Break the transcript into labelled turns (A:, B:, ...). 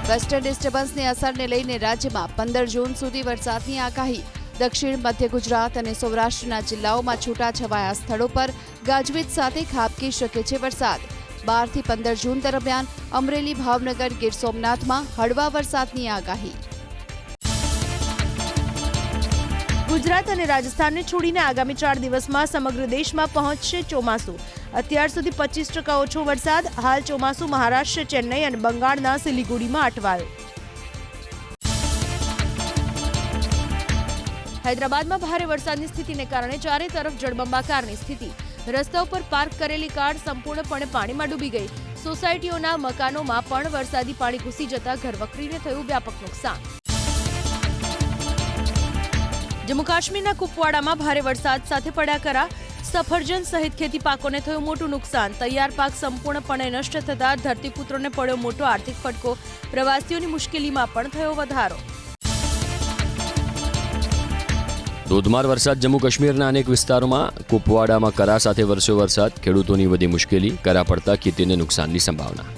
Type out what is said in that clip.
A: Western ડિસ્ટર્બન્સની અસરને લઈને રાજ્યમાં 15 જૂન સુધી વરસાદની આગાહી। દક્ષિણ મધ્ય ગુજરાત અને સૌરાષ્ટ્રના જિલ્લાઓમાં છૂટાછવાયા સ્થળો પર ગાજવીજ સાથે ખાબકી શકે છે વરસાદ। 12 થી 15 જૂન દરમિયાન અમરેલી, ભાવનગર, ગીર સોમનાથમાં હળવા વરસાદની આગાહી।
B: ગુજરાત અને રાજસ્થાનને છોડીને આગામી 4 દિવસમાં સમગ્ર દેશમાં પહોંચશે ચોમાસું। અત્યાર સુધી 25% ઓછો વરસાદ। હાલ ચોમાસું મહારાષ્ટ્ર, ચેન્નઈ અને બંગાળના સિલિગુડીમાં અટવાયું। હૈદરાબાદમાં ભારે વરસાદની સ્થિતિને કારણે ચારે તરફ જળબંબાકારની સ્થિતિ। રસ્તાઓ પર પાર્ક કરેલી કાર સંપૂર્ણપણે પાણીમાં ડૂબી ગઈ। સોસાયટીઓના મકાનોમાં પણ વરસાદી પાણી ઘૂસી જતા ઘરવખરીને થયું વ્યાપક નુકસાન। જમ્મુ કાશ્મીરના કુપવાડામાં ભારે વરસાદ સાથે પડ્યા કરા। સફરજન સહિત ખેતી પાકોને થયું મોટું નુકસાન। તૈયાર પાક સંપૂર્ણપણે નષ્ટ થતા ધરતીપુત્રોને પડ્યો મોટો આર્થિક ફટકો। પ્રવાસીઓની મુશ્કેલીમાં પણ થયો વધારો।
C: ધોધમાર વરસાદ જમ્મુ કાશ્મીરના અનેક વિસ્તારોમાં। કુપવાડામાં કરા સાથે વરસ્યો વરસાદ, ખેડૂતોની વધી મુશ્કેલી। કરા પડતા ખેતીને નુકસાનની સંભાવના।